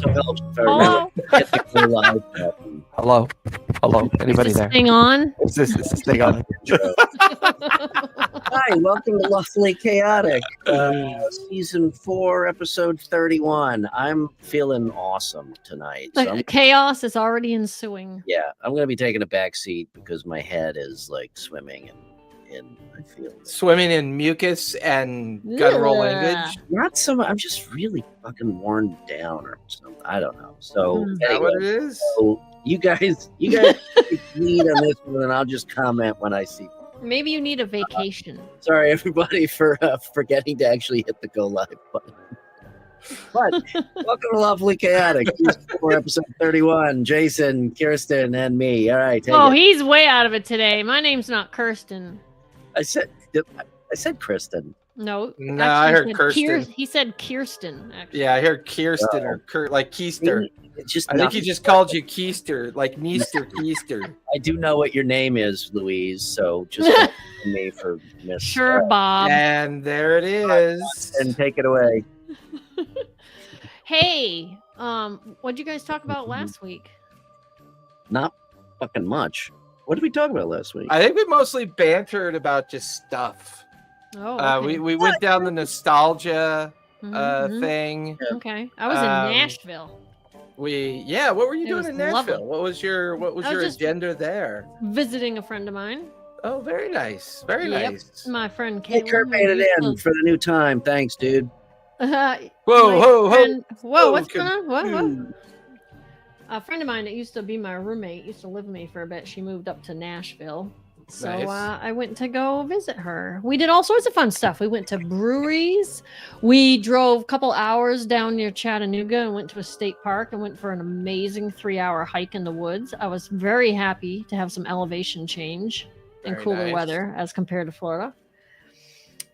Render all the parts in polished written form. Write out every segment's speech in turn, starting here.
also helps if I remember to hit the go live button. Hello. Anybody Is this there? thing on? Is this thing on? Hi, welcome to Lawfully Chaotic, season 4, episode 31. I'm feeling awesome tonight. So The chaos is already ensuing. yeah, I'm going to be taking a back seat because my head is like swimming and I feel Swimming in mucus and guttural Ugh. language. not so much. I'm just really fucking worn down or something. I don't know. So Is that anyway, what it is? so you guys lead on this one, and I'll just comment when I see. Maybe you need a vacation. Sorry, everybody, for forgetting to actually hit the go live button. But welcome to Lawfully Chaotic, for episode 31. Jason, Kirsten, and me. All right. Take it. He's way out of it today. My name's not Kirsten. I said Kristen. No. No, I heard he said Kirsten. He said Kirsten, actually. Yeah, I heard Kirsten or like Keister. It's just I think he just called you Keister, like Meester Keister. I do know what your name is, Louise. So just don't blame me for missing. Sure, Bob. And there it is. And take it away. Hey, what'd you guys talk about last week? Not fucking much. What did we talk about last week? I think we mostly bantered about just stuff. Oh, okay. We went down the nostalgia Mhm. thing. Okay, I was in Nashville. What were you It doing was in Nashville? lovely. What was your just- agenda there? Visiting a friend of mine. Oh, very nice. Very Yep. nice. My friend Hey, Caitlin. Kurt made it in for the new time. Thanks, dude. Whoa, whoa. Whoa, what's Okay. going on? What? A friend of mine that used to be my roommate, used to live with me for a bit. She moved up to Nashville. So Nice. I went to go visit her. We did all sorts of fun stuff. We went to breweries. We drove a couple hours down near Chattanooga and went to a state park and went for an amazing 3-hour hike in the woods. I was very happy to have some elevation change in Very cooler nice. weather as compared to Florida.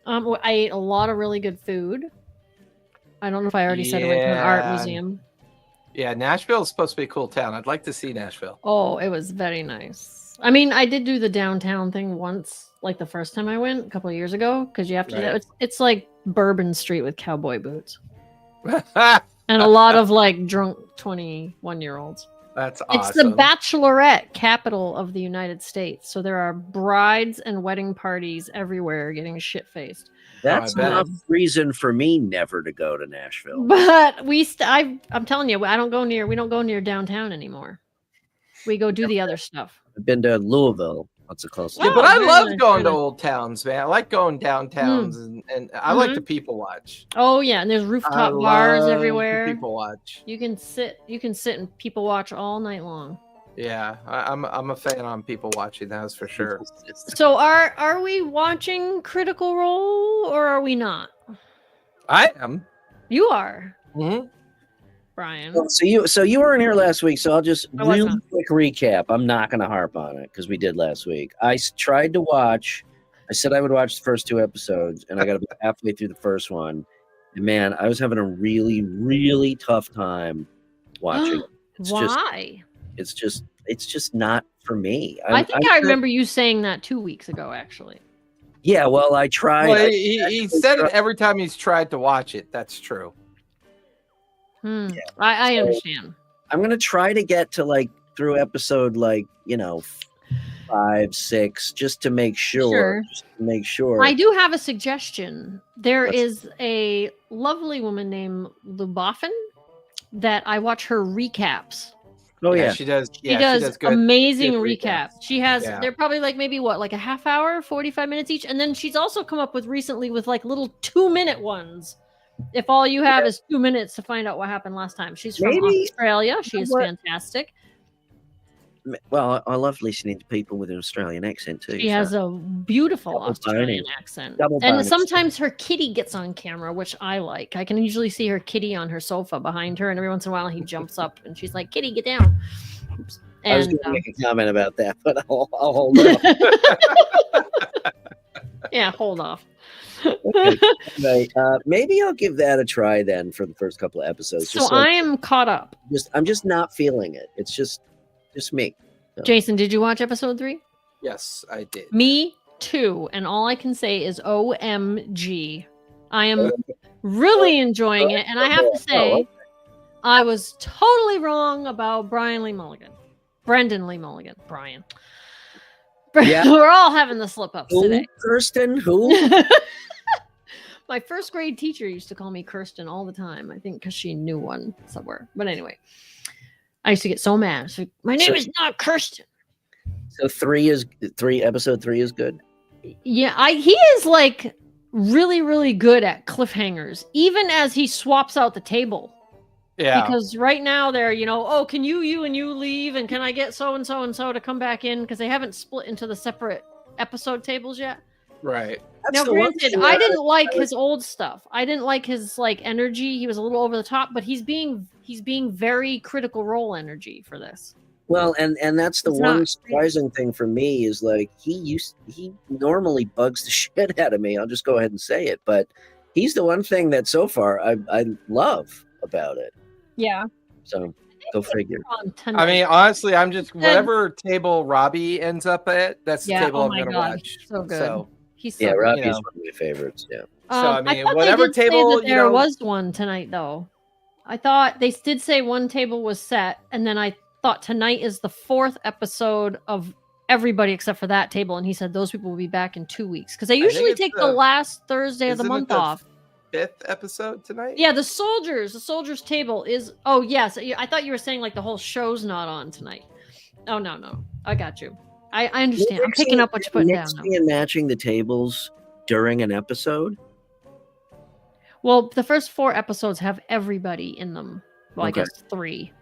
I ate a lot of really good food. I don't know if I already said I went to an art Yeah. museum. Yeah, Nashville is supposed to be a cool town. I'd like to see Nashville. Oh, it was very nice. I mean, I did do the downtown thing once, like the first time I went a couple of years ago, because you have to do Right. that. It's like Bourbon Street with cowboy boots That's and a lot of like drunk 21-year-olds. awesome. It's the bachelorette capital of the United States. So there are brides and wedding parties everywhere getting shit-faced. That's bet. enough reason for me never to go to Nashville. But I'm telling you, we don't go near downtown anymore. We go do the other stuff. I've been to Louisville. What's the closest? Yeah, but I very love nice, going very to nice. old towns, man. I like going downtowns, and I like Mhm. to people watch. Oh yeah, and there's I rooftop bars love to everywhere. people watch. You can sit and people watch all night long. Yeah, I'm a fan on people watching. That's for sure. So are we watching Critical Role or are we not? I am. You are, Mm-hmm. Brian. So you weren't here last week, so I'll just I was really not. quick recap. I'm not going to harp on it because we did last week. I tried to watch. I said I would watch the first 2 episodes, and I got about halfway through the first one. And man, I was having a really, really tough time watching. It's Why? It's just not for me. I think I remember you saying that 2 weeks ago, actually. Yeah, well, I tried. Well, I he said it every time he's tried to watch it. That's true. I understand. I'm going to try to get to like through episode 5, 6, just to make sure. Just to make sure. I do have a suggestion. There What's- is a lovely woman named Luboffin that I watch her recaps. Oh yeah. she does. She Yeah, does good. amazing good recaps. She has Yeah. they're probably like maybe like a half hour, 45 minutes each, and then she's also come up with recently with like little 2-minute ones. If all you have is 2 minutes to find out what happened last time. She's from Maybe- Australia. She is what? fantastic. Well, I love listening to people with an Australian accent too. She has a beautiful Double Australian bonus. accent. Double And bonus. sometimes her kitty gets on camera, which I like. I can usually see her kitty on her sofa behind her, and every once in a while he jumps up and she's like, "Kitty, get down." Oops. I was And going to make a comment about that, but I'll hold off. yeah, hold off. Okay. Right. Maybe I'll give that a try then for the first couple of episodes. So I am caught up. I'm just not feeling it. It's just me. Jason, did you watch episode 3? Yes, I did. Me too. And all I can say is OMG. I am really enjoying it. And I have to say, I was totally wrong about Brian Lee Mulligan. Brendan Lee Mulligan. Brian. Yeah. We're all having the slip ups Who? today. Kirsten? Who? My first grade teacher used to call me Kirsten all the time. I think because she knew one somewhere. But anyway, I used to get so mad. So, my name is not Kirsten. So episode 3 is good. Yeah, he is like really, really good at cliffhangers, even as he swaps out the table. Yeah. Because right now they're, oh, can you and you leave, and can I get so and so and so to come back in? Because they haven't split into the separate episode tables yet. Right. Now, granted, I didn't like his old stuff. I didn't like his energy. He was a little over the top, but he's being very Critical Role energy for this. Well, and that's the It's one not- surprising thing for me is like he normally bugs the shit out of me. I'll just go ahead and say it, but he's the one thing that so far I love about it. Yeah. So go figure. I mean, honestly, I'm just whatever table Robbie ends up at. That's the table I'm gonna watch. So good. So He's so Robbie's you know. one of my favorites. Yeah. So, I mean, thought whatever they did say table, that you there know- was one tonight, though. I thought they did say one table was set, and then I thought tonight is the 4th episode of everybody except for that table, and he said those people will be back in 2 weeks because they think usually it's take the last Thursday of the isn't it month the off. 5th episode tonight. Yeah, the soldiers table is. Oh yes, I thought you were saying like the whole show's not on tonight. Oh no, I got you. I understand. I'm picking up what you're putting down. Mixing and matching the tables during an episode. Well, the first 4 episodes have everybody in them. Well, Okay. I guess 3,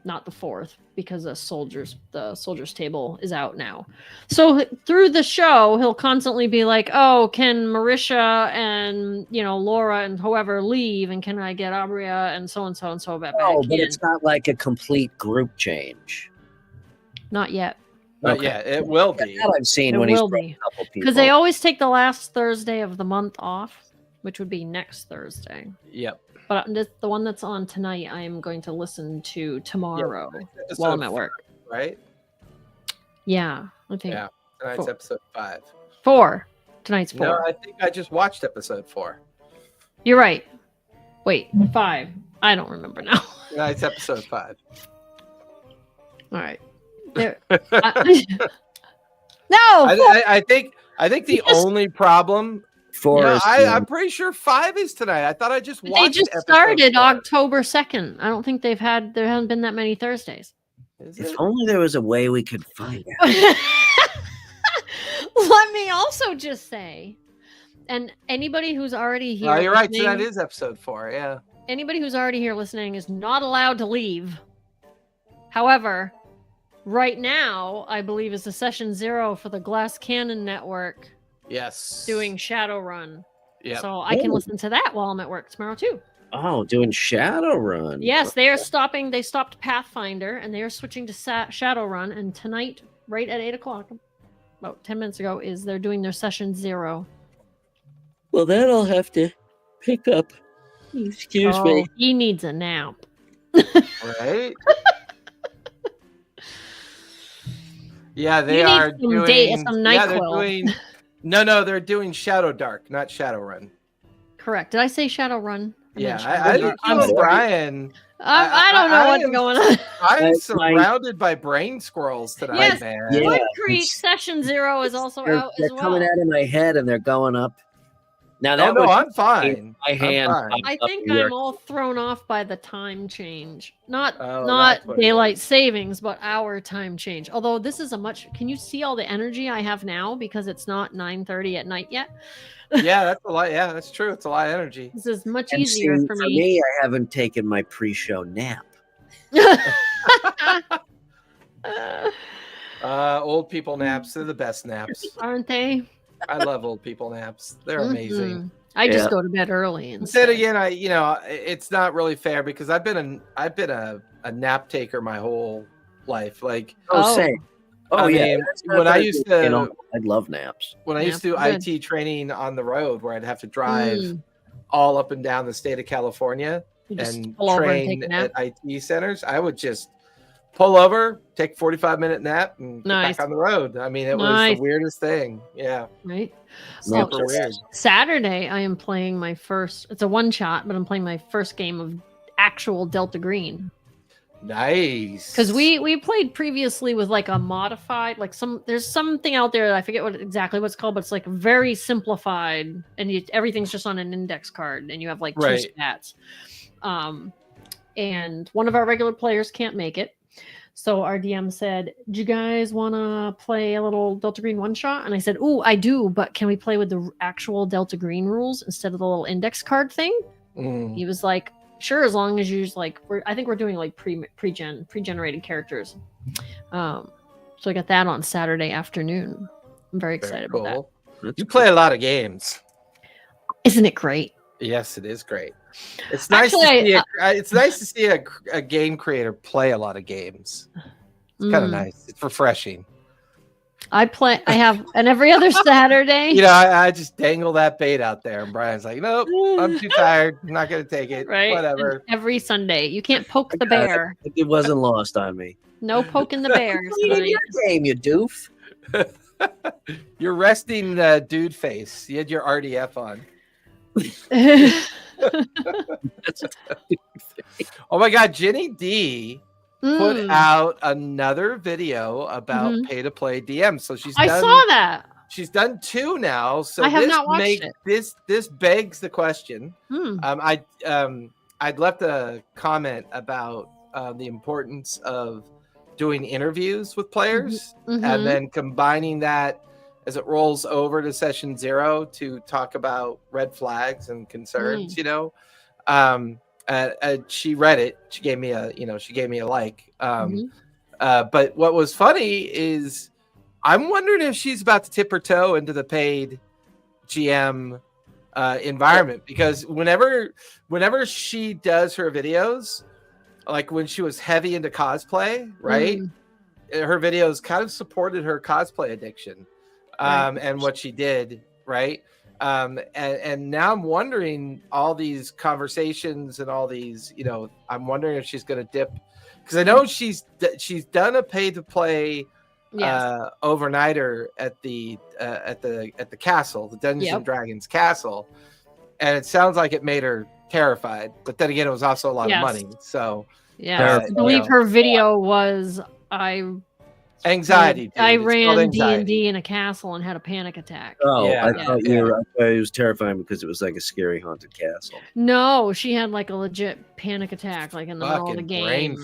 not the 4th, because the soldiers table is out now. So through the show, he'll constantly be like, "Oh, can Marisha and Laura and whoever leave, and can I get Abria and so back Oh, but in?" it's not like a complete group change. Not yet, But Okay. yeah, it will be. That I've seen It when he's will brought be. a couple people. because they always take the last Thursday of the month off, which would be next Thursday. Yep. But the one that's on tonight, I am going to listen to tomorrow while I'm at work. Right? Yeah, I think Yeah. Tonight's 4. episode 5. 4. Tonight's 4. No, I think I just watched episode 4. You're right. Wait, 5. I don't remember now. Tonight's episode 5. All right. There. No. I think the You just- only problem. 4 No, is I'm pretty sure 5 is tonight. I thought I just watched. They just episode started 4. October 2nd. I don't think there haven't been that many Thursdays. Is if it? only there was a way we could find out. Let me also just say, and anybody who's already here, Oh, you're right. listening- Tonight is episode 4. Yeah. anybody who's already here listening is not allowed to leave. However, right now, I believe is the session 0 for the Glass Cannon Network Yes. doing Shadowrun. Yeah. So I can Ooh. listen to that while I'm at work tomorrow too. Oh, doing Shadowrun. Yes, they are stopping. They stopped Pathfinder and they are switching to Shadowrun. And tonight, right at 8 o'clock, about 10 minutes ago, they're doing their session 0. Well, then I'll have to pick up. Excuse me. He needs a nap. Right. Yeah, they You need are some doing. some yeah, they're NyQuil. doing. No, they're doing Shadow Dark, not Shadowrun. Correct. Did I say Shadowrun? Yeah, meant I Shadowrun. think I'm you and sorry. Brian. I don't know I what's am- going on. I'm Like- surrounded by brain squirrels tonight, Yes. man. Yeah. Wood Creek it's- Session 0 is also They're, out they're as well. coming out of my head and they're going up. Now that Oh no, was I'm fine. my hand. I'm fine. I up think here. I'm all thrown off by the time change. Not Oh, not that's what it daylight is. savings, but our time change. Although this is can you see all the energy I have now because it's not 9:30 at night yet? Yeah, that's a lot. Yeah, that's true. It's a lot of energy. This is much And easier see, for me. I haven't taken my pre-show nap. Old people naps, they're the best naps. Aren't they? I love old people naps. They're amazing. Mhm. I just Yeah. go to bed early Then instead. again, it's not really fair because I've been a nap taker my whole life. Like Oh. Same. Oh I yeah. mean, that's not when I that used good, to- I'd love naps. when I used to do Yeah, good. IT training on the road, where I'd have to drive Mm. all up and down the state of California You just and pull over and train take a nap. at IT centers, I would just pull over, take a 45-minute nap, and get Nice. back on the road. I mean, it was Nice. the weirdest thing. Yeah, Right? Naps super are weird. Saturday, I am playing my first. It's a one shot, but I'm playing my first game of actual Delta Green. Nice. Because we played previously with like a modified, like there's something out there that I forget exactly what it's called, but it's like very simplified, and everything's just on an index card, and you have like two stats. And one of our regular players can't make it, so our DM said, "Do you guys want to play a little Delta Green one shot?" And I said, "Ooh, I do, but can we play with the actual Delta Green rules instead of the little index card thing?" He was like, "Sure, as long as you use like I think we're doing like pre-generated characters." So I got that on Saturday afternoon. I'm very excited about that. You play a lot of games, isn't it great? Yes, it is great. It's nice to see a game creator play a lot of games. It's kind of nice. It's refreshing. I have, and every other Saturday. I just dangle that bait out there, and Brian's like, "Nope, I'm too tired. I'm not gonna take it. Right? Whatever." And every Sunday, you can't poke the bear. It wasn't lost on me. No poking the bear. In your game, you doof. You're resting dude face. You had your RDF on. Oh my God, Jenny D put out another video about pay to play DM. So I saw that. She's done 2 now. So I have not watched it. This begs the question. Mm. I'd left a comment about the importance of doing interviews with players and then combining that as it rolls over to session 0 to talk about red flags and concerns. She read it. She gave me a like. But what was funny is I'm wondering if she's about to tip her toe into the paid GM environment, because whenever she does her videos, like when she was heavy into cosplay, right? Her videos kind of supported her cosplay addiction. And what she did, right? And now I'm wondering all these conversations and all these, I'm wondering if she's going to dip, because I know she's done a pay to play overnighter at the castle, the Dungeons and Dragons castle, and it sounds like it made her terrified. But then again, it was also a lot of money. So I believe her video was anxiety. Dude. I ran D&D in a castle and had a panic attack. Oh, I thought it was terrifying because it was like a scary haunted castle. No, she had like a legit panic attack, like in the middle of the game.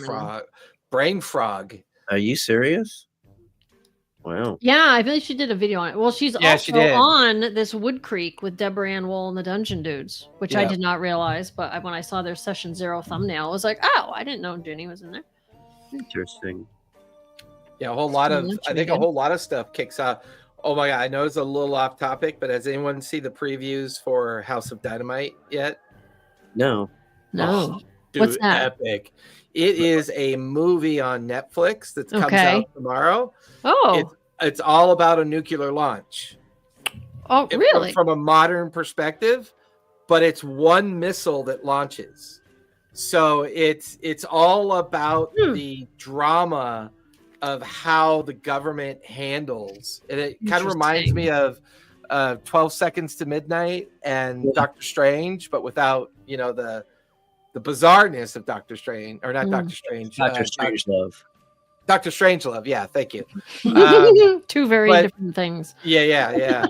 Brain frog. Are you serious? Wow. Yeah, I believe she did a video on it. Well, she's also on this Wood Creek with Deborah Ann Wool and the Dungeon Dudes, which I did not realize. But when I saw their session 0 thumbnail, I was like, oh, I didn't know Jenny was in there. Interesting. Yeah, I think a whole lot of stuff kicks out. Oh my God, I know it's a little off topic, but has anyone seen the previews for House of Dynamite yet? No. No. Dude, what's that? Epic. It is a movie on Netflix that comes out tomorrow. Oh. It's all about a nuclear launch. Oh, really? From a modern perspective, but it's one missile that launches. So it's all about the drama of how the government handles. And it kind of reminds me of 12 Seconds to Midnight and Doctor Strange, but without, the bizarreness of Doctor Strange, or not Doctor Strange. Doctor Strangelove. Dr. Strangelove, yeah, thank you. Two very different things. Yeah.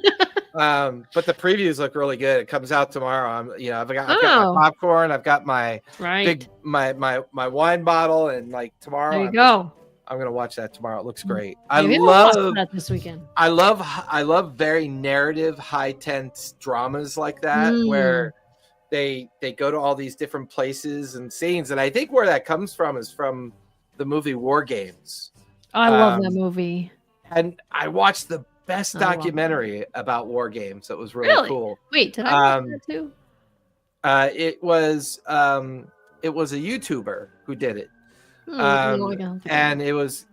But the previews look really good. It comes out tomorrow. I've got my popcorn. I've got my big my wine bottle, and like tomorrow. There you go. I'm gonna watch that tomorrow. It looks great. Maybe I love that this weekend. I love very narrative, high tense dramas like that, where they go to all these different places and scenes. And I think where that comes from is from the movie War Games. I love that movie. And I watched the best documentary about War Games. That was really cool. Wait, did I watch that too? It was a YouTuber who did it. And it was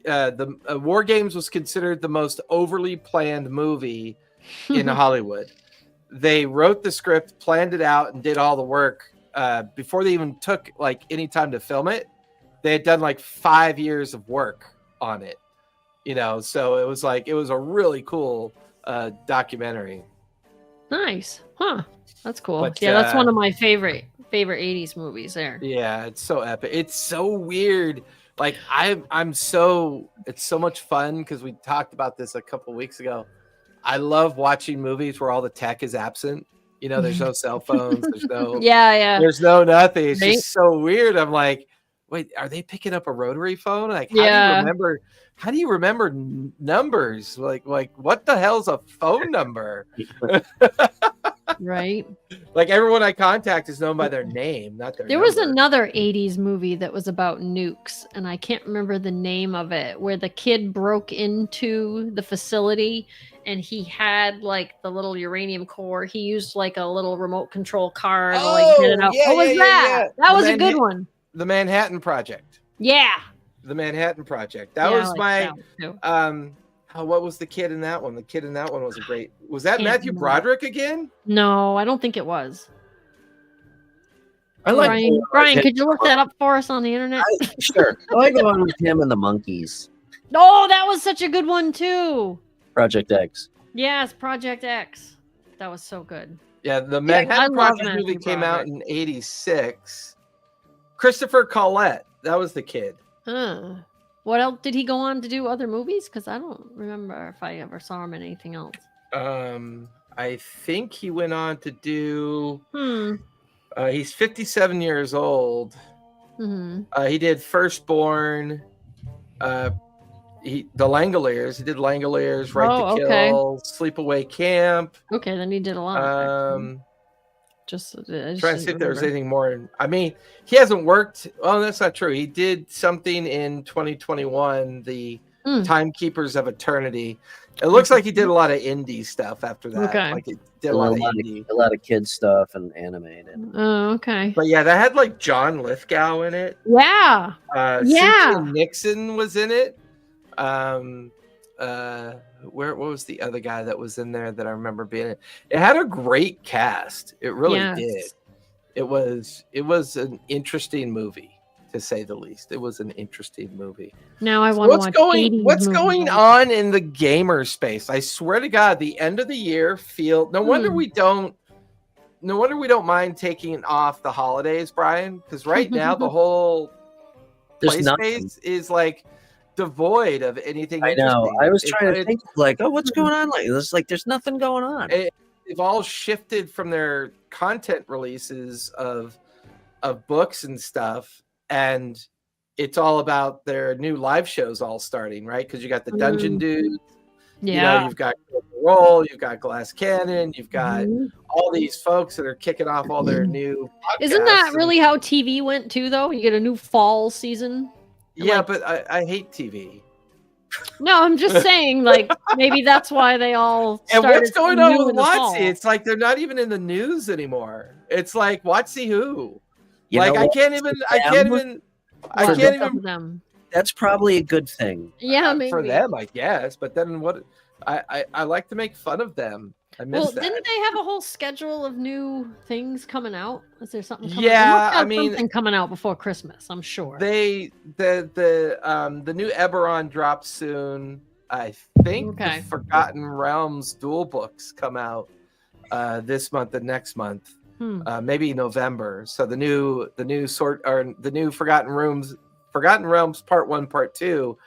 the War Games was considered the most overly planned movie in Hollywood. They wrote the script, planned it out, and did all the work before they even took like any time to film it. They had done like 5 years of work on it, so it was a really cool documentary. Nice. Huh. That's cool. But, that's one of my favorite favorite 80s movies there. Yeah, it's so epic. It's so weird. Like it's so much fun because we talked about this a couple weeks ago. I love watching movies where all the tech is absent. You know, there's no cell phones, there's no there's no nothing. It's just so weird. I'm like, wait, are they picking up a rotary phone? Like, how do you remember numbers? Like what the hell's a phone number? Right. Like everyone I contact is known by their name, not their There number. was another 80s movie that was about nukes, and I can't remember the name of it, where the kid broke into the facility and he had like the little uranium core. He used like a little remote control car to like get it out. What was that? That was a good one. The Manhattan Project. Yeah. The Manhattan Project. That was my what was the kid in that one? The kid in that one was a great. Was that Matthew Broderick again? No, I don't think it was. I like Brian, could you look that up for us on the internet? Sure. I like the one with him and the monkeys. Oh, that was such a good one too. Project X. Yes, Project X. That was so good. Yeah, the Manhattan Project movie came out in '86. Christopher Collette. That was the kid. Huh. What else did he go on to do? Other movies? Because I don't remember if I ever saw him in anything else. I think he went on to do. He's 57 years old. Mm-hmm. He did Firstborn. The Langoliers. He did Langoliers, Right to Kill, Sleepaway Camp. Okay, then he did a lot. Just trying to see if there was anything more. I mean, he hasn't worked. Oh, that's not true. He did something in 2021, the Timekeepers of Eternity. It looks like he did a lot of indie stuff after that. Okay. Like he did a lot of kid stuff and animated. Oh, okay. But yeah, that had like John Lithgow in it. Yeah. Cynthia Nixon was in it. What was the other guy that was in there that I remember being in? It had a great cast. It really did. It was an interesting movie, to say the least. It was an interesting movie. Now I want to watch what's going on in the gamer space? I swear to God, the end of the year no wonder we don't mind taking off the holidays, Brian, because right now the whole play space is like devoid of anything. I know. I was trying to think like, oh, what's going on? Like this, like there's nothing going on. They've all shifted from their content releases of books and stuff, and it's all about their new live shows all starting, right? Because you got the Dungeon Dudes, you know, you've got Roll, you've got Glass Cannon, you've got all these folks that are kicking off all their new podcasts. Isn't that really how TV went too, though? You get a new fall season. Yeah, but I hate TV. No, I'm just saying, like, maybe that's why they all and what's going on with WotC? It's like they're not even in the news anymore. It's like WotC who? You like know I what? can't even. That's probably a good thing. Yeah, maybe for them, I guess. But then what? I like to make fun of them. I miss that. Didn't they have a whole schedule of new things coming out? Is there something coming out? Something coming out before Christmas, I'm sure. The new Eberron drops soon. I think the Forgotten Realms dual books come out this month and next month. Maybe November. So the new Forgotten Realms Part 1, Part 2.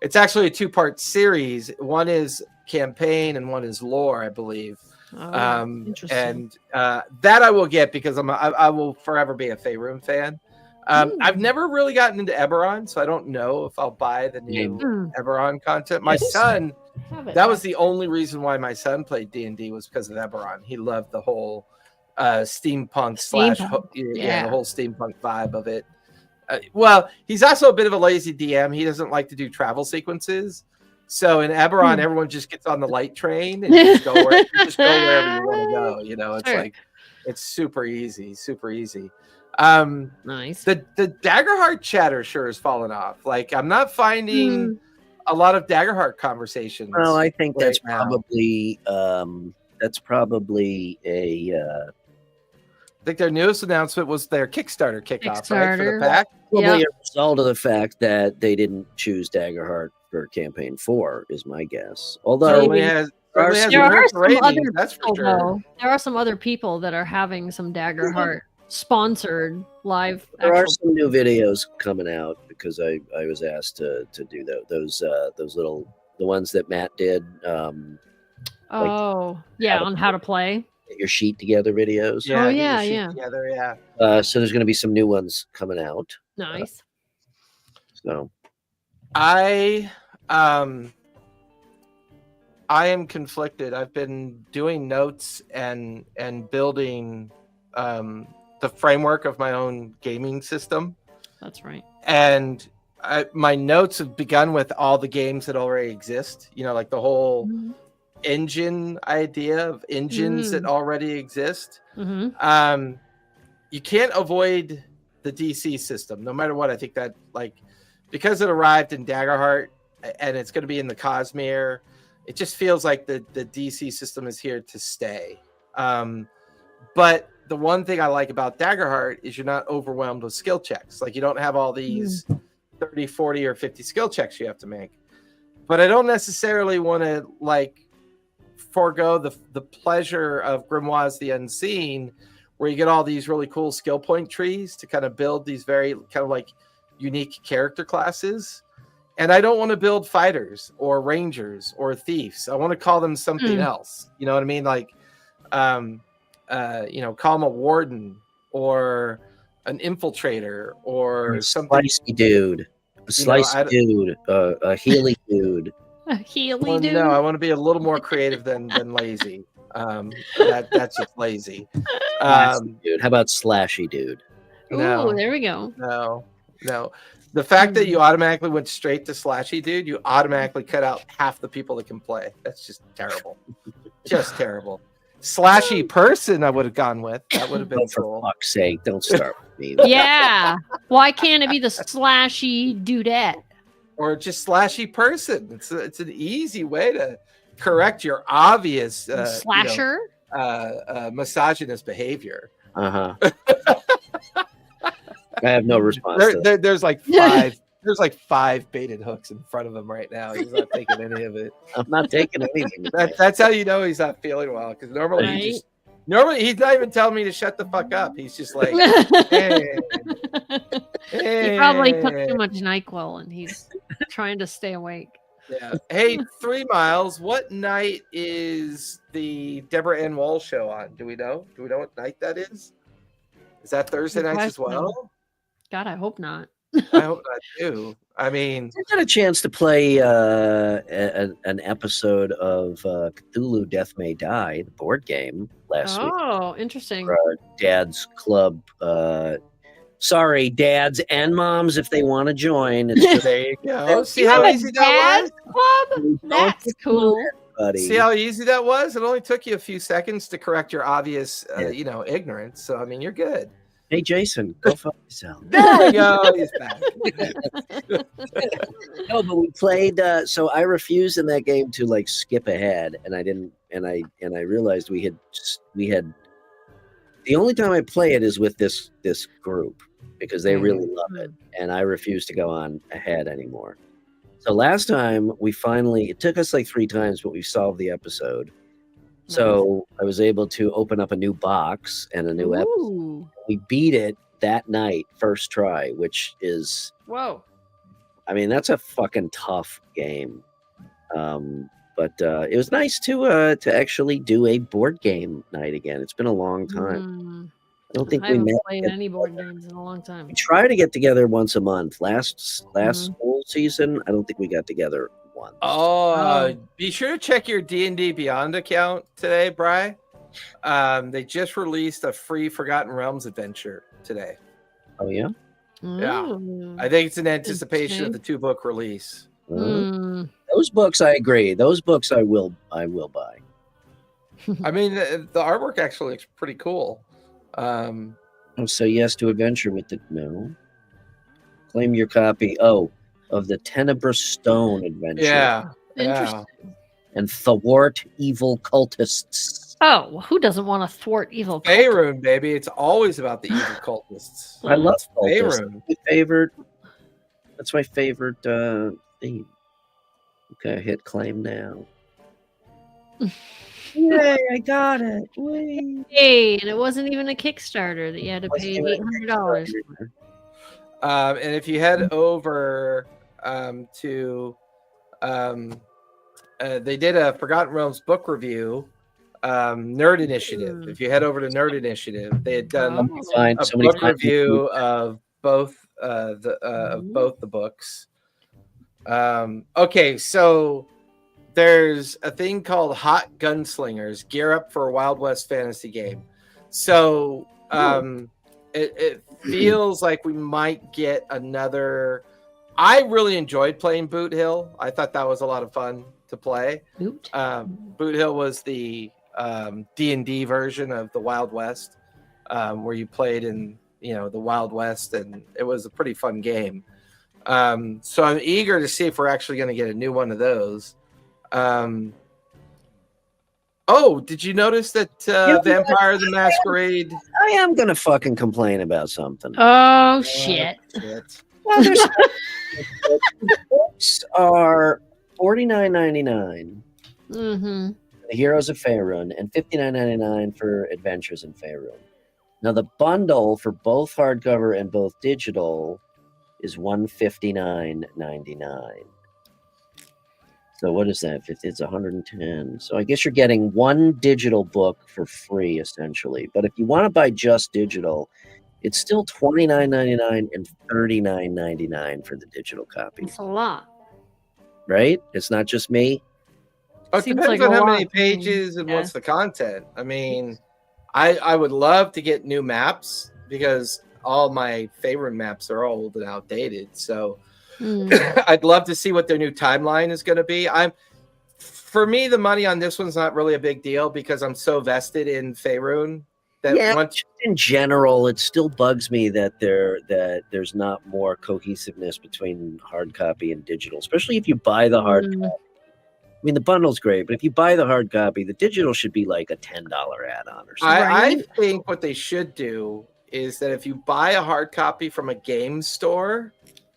It's actually a 2-part series. One is campaign and one is lore, I believe. Interesting. And that I will get because I will forever be a Faerun fan. I've never really gotten into Eberron, so I don't know if I'll buy the new Eberron content. My son, that was the only reason why my son played D&D was because of Eberron. He loved the whole steampunk the whole steampunk vibe of it. Well, he's also a bit of a lazy DM. He doesn't like to do travel sequences. So in Eberron, everyone just gets on the light train and just go wherever you want to go. You know, it's like it's super easy, super easy. Nice. The Daggerheart chatter sure has fallen off. Like I'm not finding a lot of Daggerheart conversations. Well, I think that's probably a. I think their newest announcement was their Kickstarter kickoff, right, for the pack. Probably a result of the fact that they didn't choose Daggerheart for campaign 4 is my guess. Although there are some other people that are having some Daggerheart sponsored live. There are actual- some new videos coming out because I was asked to do those little the ones that Matt did. Oh, yeah, on how to play. Get your sheet together videos. Yeah, Oh, get your yeah, sheet yeah. Together, yeah. So there's going to be some new ones coming out. Nice. So I am conflicted. I've been doing notes and building the framework of my own gaming system, That's right. and my notes have begun with all the games that already exist. You know, like the whole Mhm. engine idea of engines that already exist. Mhm. You can't avoid the DC system, no matter what. I think that, like, because it arrived in Daggerheart and it's going to be in the Cosmere, it just feels like the DC system is here to stay. But the one thing I like about Daggerheart is you're not overwhelmed with skill checks. Like, you don't have all these 30, 40, or 50 skill checks you have to make. But I don't necessarily want to, like, forego the pleasure of Grimoires the Unseen, where you get all these really cool skill point trees to kind of build these very kind of like unique character classes. And I don't want to build fighters or rangers or thieves. I want to call them something else. You know what I mean? Like, call them a warden or an infiltrator or something. Slicey dude, a slicey dude, a Healy dude. A Healy dude. No, I want to be a little more creative than lazy. That's just lazy. Dude, how about slashy dude? No, there we go. No. The fact that you automatically went straight to slashy dude, you automatically cut out half the people that can play. That's just terrible. Just terrible. Slashy person, I would have gone with. That would have been cool. For fuck's sake, don't start with me. Yeah. Why can't it be the slashy dudette? Or just slashy person. It's an easy way to correct your obvious slasher misogynist behavior. I have no response. There's like five. There's like 5 baited hooks in front of him right now. He's not taking any of it. I'm not taking anything. That's how you know he's not feeling well. Because normally he's not even telling me to shut the fuck up. He's just like, hey. He probably took too much NyQuil and he's trying to stay awake. Yeah. Hey, 3 Miles. What night is the Deborah Ann Wall show on? Do we know? Do we know what night that is? Is that Thursday nights as well? God, I hope not. I hope not too. I mean, I got a chance to play an episode of Cthulhu Death May Die, the board game, last week. Oh, interesting. For Dad's Club. Sorry, dads and moms, if they want to join. It's just, there you go. See how easy that was? Club? That's cool. See how easy that was? It only took you a few seconds to correct your obvious, ignorance. So, I mean, you're good. Hey, Jason, go fuck yourself. There we go. He's back. No, but we played. So I refused in that game to like skip ahead, and I didn't. And I realized we had. The only time I play it is with this group because they really love it, and I refuse to go on ahead anymore. So last time it took us like 3 times, but we solved the episode. So I was able to open up a new box and a new episode. We beat it that night, first try, which is I mean, that's a fucking tough game. But it was nice to actually do a board game night again. It's been a long time. I don't think I haven't played any board games in a long time. We try to get together once a month. Last whole season, I don't think we got together once. Be sure to check your D&D Beyond account today, Bri. They just released a free Forgotten Realms adventure today. Oh yeah? Yeah. I think it's in anticipation of the 2-book release. Those books, I agree. Those books I will buy. I mean, the artwork actually looks pretty cool. So yes to adventure with the no. Claim your copy. Of the Tenebrous Stone adventure. Yeah. Interesting. And thwart evil cultists. Oh, well, who doesn't want to thwart evil cultists? Faerun, baby. It's always about the evil cultists. I love cultists. Faerun. That's my favorite theme. Okay, hit claim now. Yay, I got it. Whee. Hey, and it wasn't even a Kickstarter that you had to pay $800. And if you head over to they did a Forgotten Realms book review, Nerd Initiative. If you head over to Nerd Initiative, they had done a book review of both the books. Okay, so there's a thing called Hot Gunslingers. Gear up for a Wild West fantasy game. So it feels like we might get another. I really enjoyed playing Boot Hill. I thought that was a lot of fun to play. Boot Hill was the D&D version of the Wild West, where you played in the Wild West, and it was a pretty fun game. So I'm eager to see if we're actually going to get a new one of those. Oh, did you notice that Vampire the Masquerade? I am going to fucking complain about something. Oh, shit. Well, there's the books are $49.99. Mm-hmm. The Heroes of Faerun, and $59.99 for Adventures in Faerun. Now the bundle for both hardcover and both digital is $159.99. So what is that? It's 110. So I guess you're getting one digital book for free essentially. But if you want to buy just digital, it's still $29.99 and $39.99 for the digital copy. That's a lot, right? It's not just me. It depends on how many pages and what's the content. I mean, I would love to get new maps because all my favorite maps are old and outdated. So I'd love to see what their new timeline is going to be. For me, the money on this one's not really a big deal because I'm so vested in Faerun that in general, it still bugs me that there's not more cohesiveness between hard copy and digital, especially if you buy the hard copy. I mean, the bundle's great, but if you buy the hard copy, the digital should be like a $10 add-on or something. I think what they should do is that if you buy a hard copy from a game store,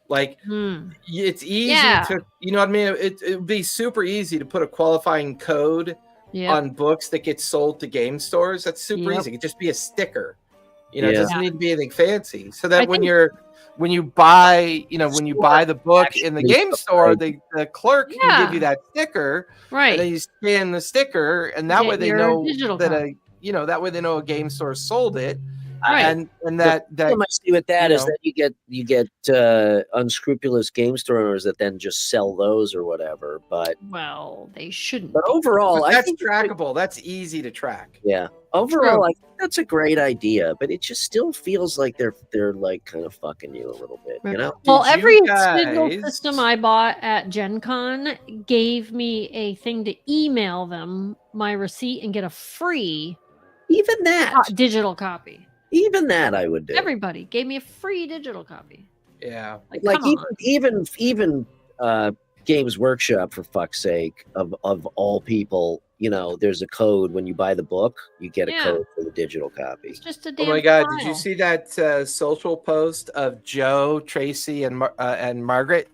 like it's easy to, you know what I mean? It would be super easy to put a qualifying code on books that get sold to game stores. That's super easy. It could just be a sticker. It doesn't need to be anything fancy. So that when you buy the book in the game store, the clerk can give you that sticker, right? And then you scan the sticker, and that way they know that that way they know a game store sold it. Right. And that I see with that is that you get unscrupulous game store owners that then just sell those or whatever. But they shouldn't. But overall, I think trackable. That's easy to track. Yeah. Overall, I think that's a great idea, but it just still feels like they're like kind of fucking you a little bit, you know? Well, every single system I bought at Gen Con gave me a thing to email them my receipt and get a free digital copy. Even that I would do. Everybody gave me a free digital copy. Yeah. Like even Games Workshop, for fuck's sake, of all people, there's a code when you buy the book, you get a code for the digital copy. It's just a damn Oh my god, file. did you see that social post of Joe, Tracy, and Margaret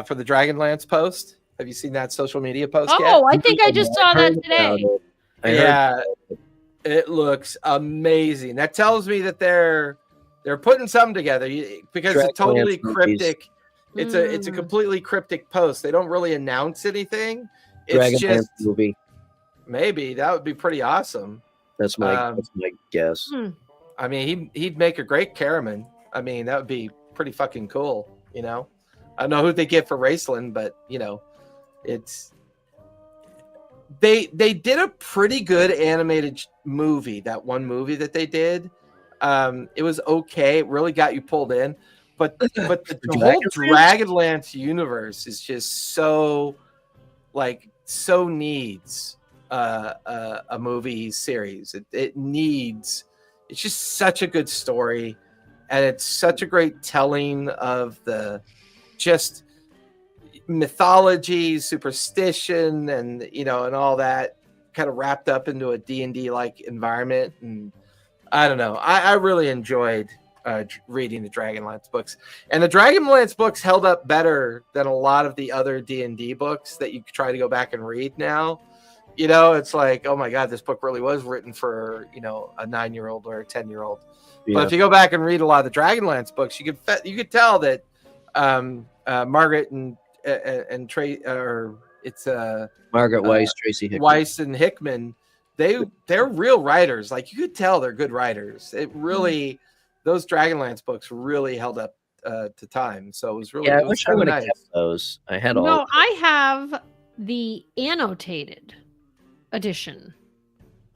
for the Dragonlance post? Have you seen that social media post yet? Oh, I think I just saw that today. Yeah. It looks amazing. That tells me that they're putting something together because it's totally cryptic. It's a completely cryptic post. They don't really announce anything. It's just movie. Maybe that would be pretty awesome. That's my guess. I mean, he'd make a great Caraman. I mean, that would be pretty fucking cool. I don't know who they get for Raceland, but it's. They did a pretty good animated movie. That one movie that they did, it was okay. It really got you pulled in, but the whole Dragonlance universe is just so needs a movie series. It needs. It's just such a good story, and it's such a great telling of the just mythology, superstition, and and all that kind of wrapped up into a D&D like environment. And I don't know, I really enjoyed reading the Dragonlance books, and the Dragonlance books held up better than a lot of the other D&D books that you try to go back and read now, You know, it's like, oh my God, this book really was written for, you know, a 9-year-old or a 10-year-old. Yeah. But if you go back and read a lot of the Dragonlance books, you could tell that Margaret and Trey, or it's Margaret Weiss, Tracy Hickman. Weiss and Hickman, they're real writers. Like, you could tell they're good writers. It really, those Dragonlance books really held up to time. So it was really, Yeah, I it was wish I so would have nice. kept those. I had all. No, I have the annotated edition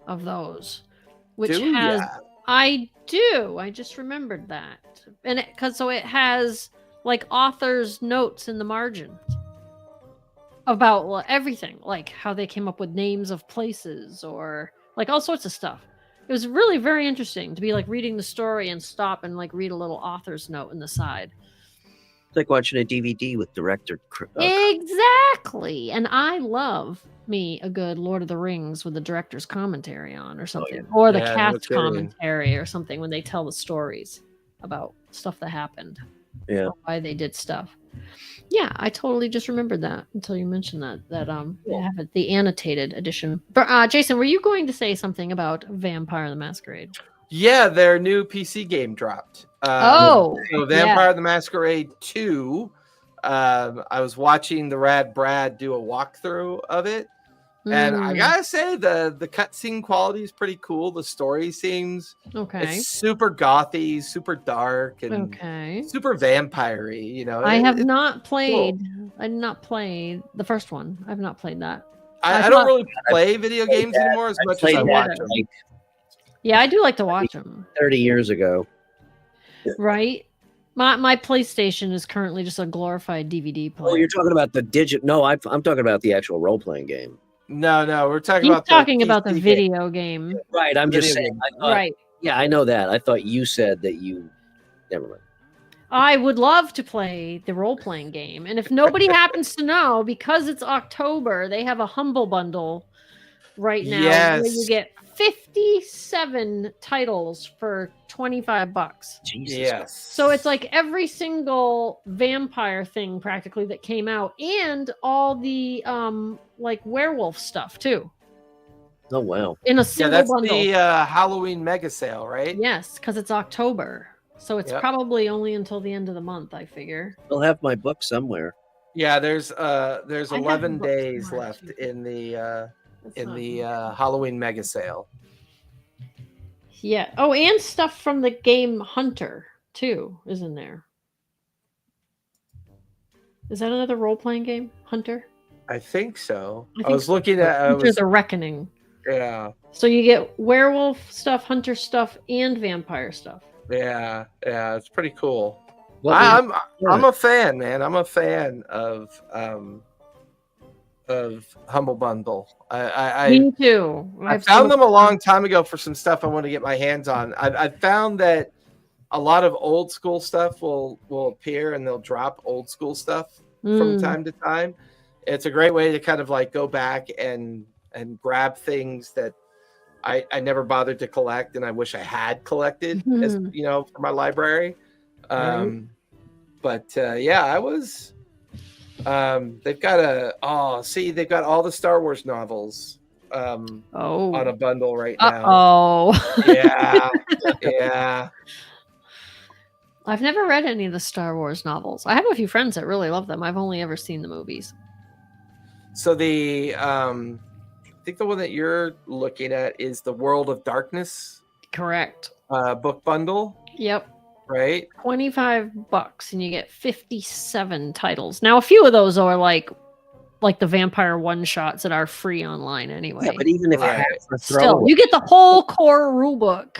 of those, which Do has. ya? I do. I just remembered that, and it has like author's notes in the margins about everything, like how they came up with names of places or like all sorts of stuff. It was really very interesting to be like reading the story and stop and like read a little author's note in the side. It's like watching a DVD with director. Exactly. And I love me a good Lord of the Rings with the director's commentary on or something, or the cast commentary or something when they tell the stories about stuff that happened. Yeah. Why they did stuff. Yeah, I totally just remembered that until you mentioned that I have it, the annotated edition. But Jason, were you going to say something about Vampire the Masquerade? Yeah, their new PC game dropped. So Vampire the Masquerade 2. I was watching the Rad Brad do a walkthrough of it, and I gotta say the cutscene quality is pretty cool. The story seems it's super gothy, super dark, and super vampire-y. You know, I have not played. Cool. I did not play the first one. I've not played that. I don't really play video games anymore as much as I watch them. Yeah, I do like to watch them. 30 years ago. Right? My PlayStation is currently just a glorified DVD player. Oh, you're talking about the digital? No, I'm talking about the actual role-playing game. No, we're talking He's about talking about the video game. Right, I'm just saying. Right. Yeah, I know that. I thought you said that you. Never mind. I would love to play the role-playing game, and if nobody happens to know, because it's October, they have a Humble Bundle right now where you get 57 titles for $25. Jesus. Yes. So it's like every single vampire thing practically that came out, and all the like werewolf stuff too. Oh wow. In a single that's bundle. The Halloween mega sale, right? Yes, because it's October. So it's probably only until the end of the month, I figure. I'll have my book somewhere. Yeah, there's 11 days left in the Halloween mega sale. Yeah. Oh, and stuff from the game Hunter too is in there. Is that another role-playing game, Hunter? I think so. I was looking at Hunter the Reckoning. Yeah. So you get werewolf stuff, hunter stuff, and vampire stuff. Yeah, it's pretty cool. Well, I'm a fan, man. I'm a fan of Humble Bundle. Me too. I found them a long time ago for some stuff I want to get my hands on. I found that a lot of old school stuff will appear, and they'll drop old school stuff from time to time. It's a great way to kind of like go back and grab things that I never bothered to collect, and I wish I had collected, as you know, for my library. But I was. They've got they've got all the Star Wars novels on a bundle right now. Yeah. I've never read any of the Star Wars novels. I have a few friends that really love them. I've only ever seen the movies. So the I think the one that you're looking at is the World of Darkness. Correct. Book bundle. Yep. Right. $25 and you get 57 titles. Now a few of those are like the vampire one shots that are free online anyway. Yeah, but even if still, you get the whole core rulebook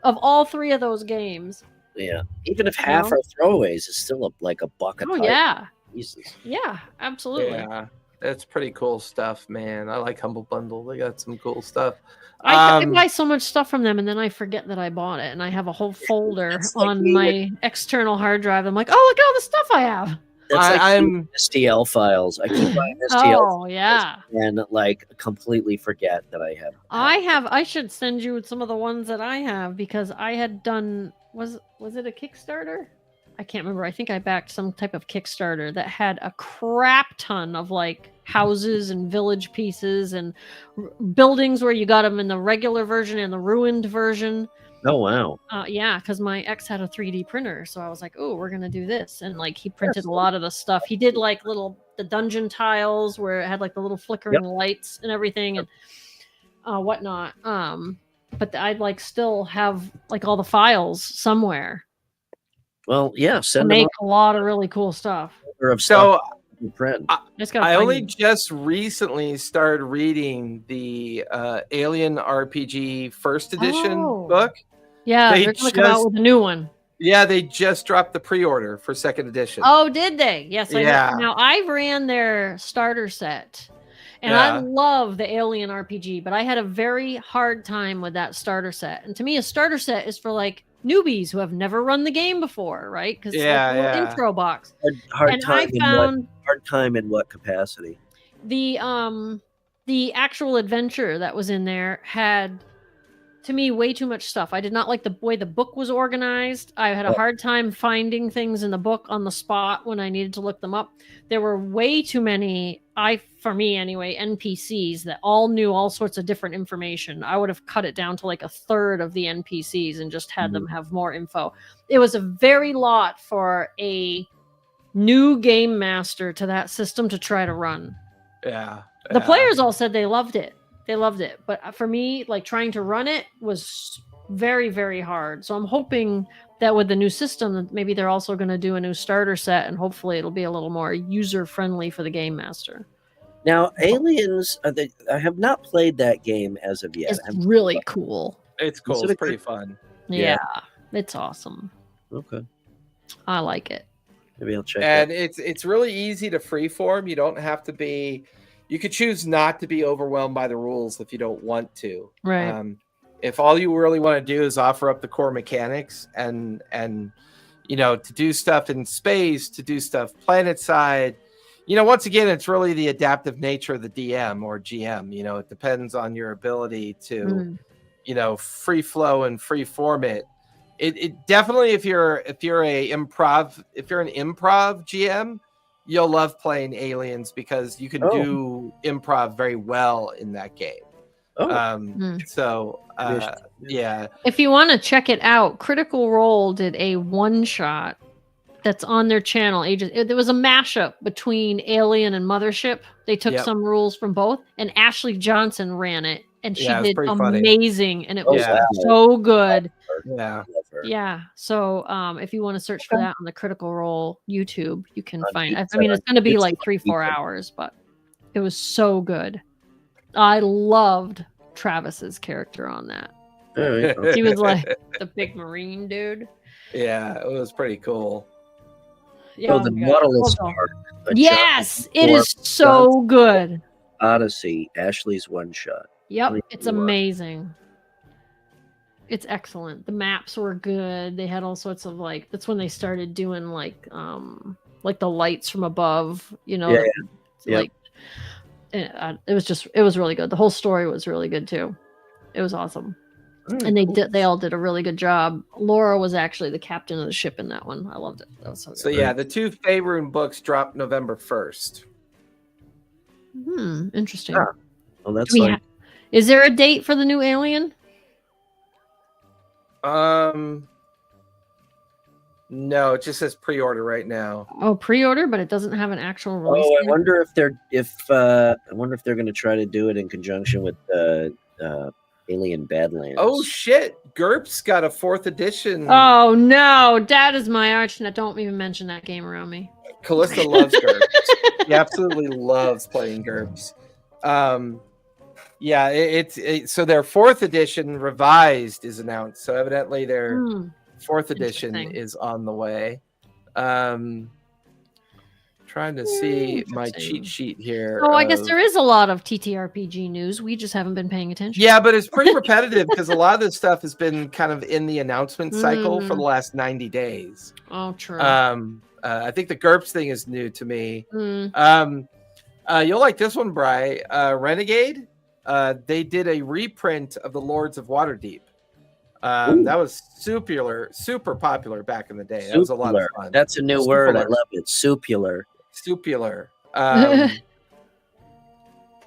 of all three of those games. Yeah. Even if half are throwaways, it's still like a buck a title. Yeah. Jesus. Yeah, absolutely. Yeah. That's pretty cool stuff, man. I like Humble Bundle. They got some cool stuff. I buy so much stuff from them, and then I forget that I bought it, and I have a whole folder on my external hard drive. I'm like, oh, look at all the stuff I have. That's I'm STL files. I keep buying STL and like completely forget that I have. I should send you some of the ones that I have because I had done. Was it a Kickstarter? I can't remember. I think I backed some type of Kickstarter that had a crap ton of like houses and village pieces and buildings where you got them in the regular version and the ruined version. Oh wow. Yeah, because my ex had a 3D printer, so I was like, "Oh, we're gonna do this," and like he printed a lot of the stuff. He did like the dungeon tiles where it had like the little flickering lights and everything and whatnot. But I'd like still have like all the files somewhere. Well, yeah, to make a lot of really cool stuff. So print. I only just recently started reading the Alien RPG First Edition book. Yeah, they're going to come out with a new one. Yeah, they just dropped the pre-order for second edition. Oh, did they? Yes, I know. Now, I ran their starter set, and I love the Alien RPG, but I had a very hard time with that starter set. And to me, a starter set is for like newbies who have never run the game before, right? Because it's like a little intro box. Hard time in what capacity? The actual adventure that was in there had, to me, way too much stuff. I did not like the way the book was organized. I had a hard time finding things in the book on the spot when I needed to look them up. There were way too many, for me anyway, NPCs that all knew all sorts of different information. I would have cut it down to like a third of the NPCs and just had them have more info. It was a very lot for a new game master to that system to try to run. Yeah. The players all said they loved it. They loved it. But for me, like trying to run it was very, very hard. So I'm hoping that with the new system, maybe they're also going to do a new starter set and hopefully it'll be a little more user-friendly for the game master. Now, Aliens, I have not played that game as of yet. It's really cool. It's cool. It's pretty fun. Yeah, it's awesome. Okay. I like it. Maybe I'll check it. And it's really easy to freeform. You don't have to be... You could choose not to be overwhelmed by the rules if you don't want to. Right. If all you really want to do is offer up the core mechanics and to do stuff in space, to do stuff planet side, once again, it's really the adaptive nature of the DM or GM. It depends on your ability to, free flow and free form it. It definitely, if you're an improv GM, you'll love playing Aliens because you can do improv very well in that game. Yeah. If you want to check it out, Critical Role did a one-shot that's on their channel. There was a mashup between Alien and Mothership. They took some rules from both, and Ashley Johnson ran it, and she did amazing, funny. And it was so good. Yeah. So if you want to search for that on the Critical Role YouTube, you can find it. I mean, it's going to be like 3-4 hours, but it was so good. I loved Travis's character on that. He was like the big Marine dude. Yeah, it was pretty cool. Yeah, the Nautilus Arc. Yes, it is so good. Odyssey, Ashley's one shot. Yep, it's amazing. It's excellent. The maps were good. They had all sorts of like. That's when they started doing like the lights from above. Like it was really good. The whole story was really good too. It was awesome. And they all did a really good job. Laura was actually the captain of the ship in that one. I loved it. That was so good. So yeah, the 2 Faerun books dropped November 1st. Interesting. Ah, well, that's is there a date for the new Alien? No, it just says pre-order right now. Oh, pre-order, but it doesn't have an actual release. I wonder if they're going to try to do it in conjunction with Alien Badlands. Oh shit! GURPS got a 4th edition. Oh no, Dad is my arch. Don't even mention that game around me. Callista loves GURPS. He absolutely loves playing GURPS. Yeah, so their 4th edition revised is announced. So evidently their 4th edition is on the way. Trying to see my cheat sheet here. Oh, I guess there is a lot of TTRPG news. We just haven't been paying attention. Yeah, but it's pretty repetitive because a lot of this stuff has been kind of in the announcement cycle for the last 90 days. Oh, true. I think the GURPS thing is new to me. You'll like this one, Bri. Renegade. They did a reprint of the Lords of Waterdeep. That was super popular back in the day. That was a lot of fun. That's a new word. I love it. Supular.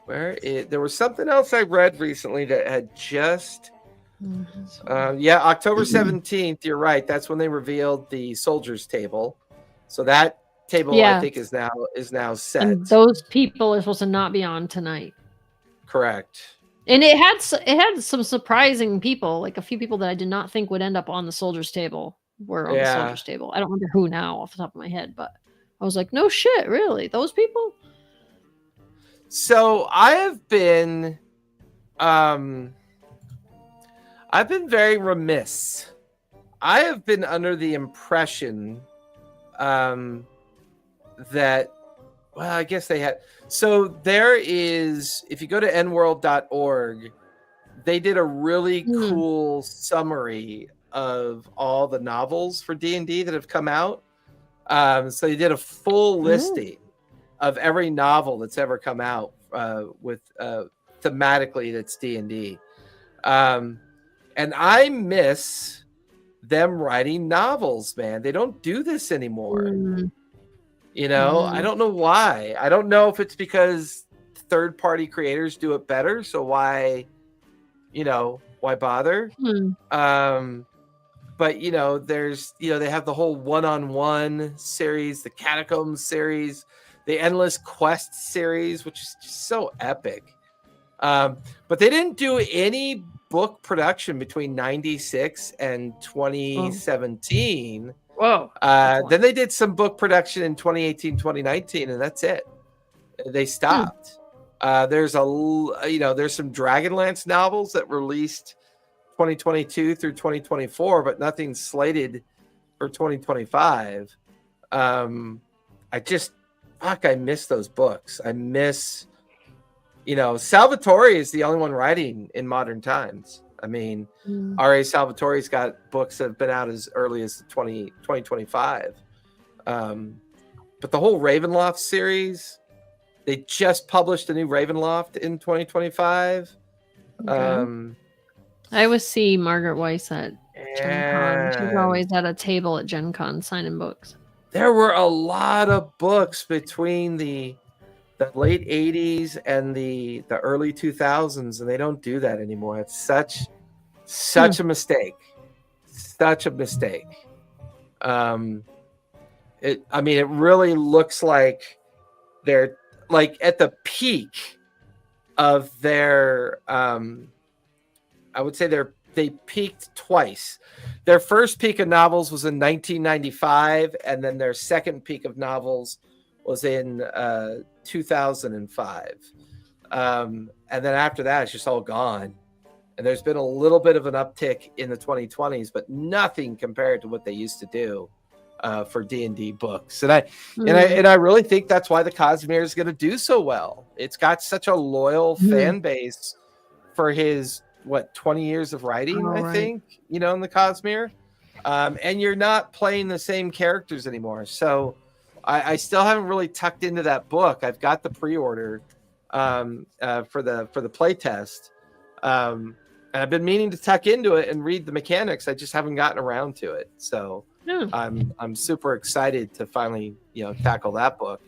There was something else I read recently that had just October 17th, you're right, that's when they revealed the soldiers table. So that table I think is now set. And those people are supposed to not be on tonight. Correct. And it had some surprising people, like a few people that I did not think would end up on the soldiers table were on the soldiers table. I don't remember who now off the top of my head, but I was like, no shit, really? Those people? So I have been very remiss. I have been under the impression that, well, I guess they had. So there is, if you go to nworld.org, they did a really cool summary of all the novels for D&D that have come out. So they did a full listing of every novel that's ever come out with thematically that's D&D. And I miss them writing novels, man. They don't do this anymore. You know, I don't know why. I don't know if it's because third-party creators do it better. So why bother? But, they have the whole one-on-one series, the Catacombs series, the Endless Quest series, which is just so epic. But they didn't do any book production between 96 and 2017. Whoa. Then they did some book production in 2018, 2019, and that's it. They stopped. There's some Dragonlance novels that released 2022 through 2024, but nothing slated for 2025. I miss those books. I miss, Salvatore is the only one writing in modern times. I mean, R.A. Salvatore's got books that have been out as early as 2025. But the whole Ravenloft series, they just published a new Ravenloft in 2025. Okay. I always see Margaret Weiss at Gen Con. She's always at a table at Gen Con signing books. There were a lot of books between the late 80s and the early 2000s, and they don't do that anymore. It's such a mistake. Such a mistake. It really looks like they're like at the peak of their I would say they peaked twice. Their first peak of novels was in 1995, and then their second peak of novels was in 2005. And then after that, it's just all gone. And there's been a little bit of an uptick in the 2020s, but nothing compared to what they used to do for D&D books. And I really think that's why the Cosmere is going to do so well. It's got such a loyal fan base for his 20 years of writing, I think, in the Cosmere. And you're not playing the same characters anymore. So I still haven't really tucked into that book. I've got the pre-order for the play test. And I've been meaning to tuck into it and read the mechanics. I just haven't gotten around to it. So I'm super excited to finally, tackle that book.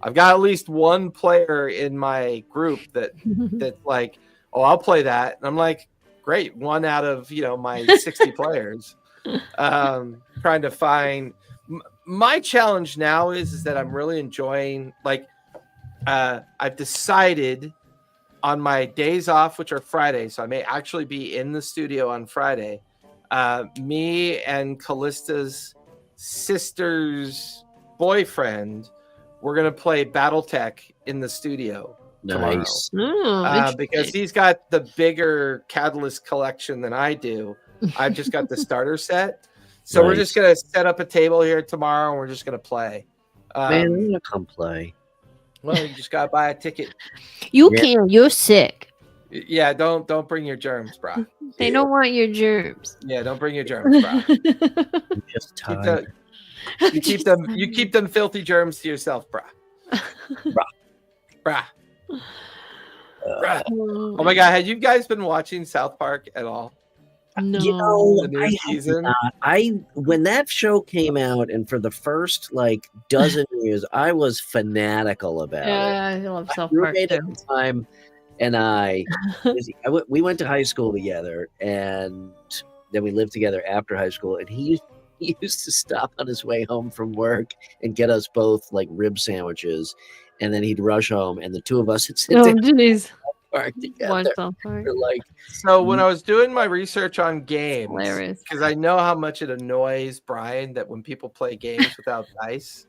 I've got at least one player in my group that's like, oh, I'll play that. And I'm like, great. One out of, my 60 players. Trying to find my challenge now is that I'm really enjoying, I've decided on my days off, which are Friday, so I may actually be in the studio on Friday. Me and Callista's sister's boyfriend, we're going to play Battletech in the studio. Nice. Because he's got the bigger Catalyst collection than I do. I've just got the starter set. So we're just going to set up a table here tomorrow and we're just going to play. Man, I'm going to come play. Well, you just got to buy a ticket. You can't. You're sick. Yeah, don't bring your germs, bro. They don't want your germs. Yeah, don't bring your germs, bro. I'm just tired. You keep them filthy germs to yourself, bro. Bruh. Oh my god, have you guys been watching South Park at all? No. The new I hope season? not. When that show came out, and for the first like dozen years, I was fanatical about it. Yeah, I love My South Park roommate at too. the time and we went to high school together, and then we lived together after high school. And he used to stop on his way home from work and get us both like rib sandwiches, and then he'd rush home, and the two of us would sit Oh, there jeez. park Watch together. South Park. We're like, So when I was doing my research on games, Hilarious. because I know how much it annoys Brian that when people play games without dice,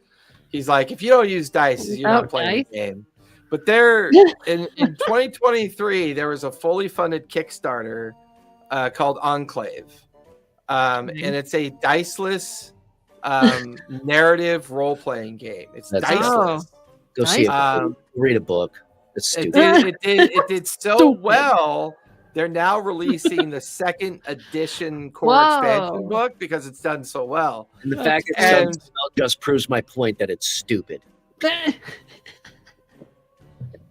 he's like, if you don't use dice, you're not Without playing dice? the game. But there, in 2023, there was a fully funded Kickstarter called Enclave, and it's a diceless narrative role-playing game. It's That's diceless. go see it. Read a book. It's stupid. It did so well. They're now releasing the second edition core expansion book because it's done so well. And the fact that it's so well just proves my point that it's stupid.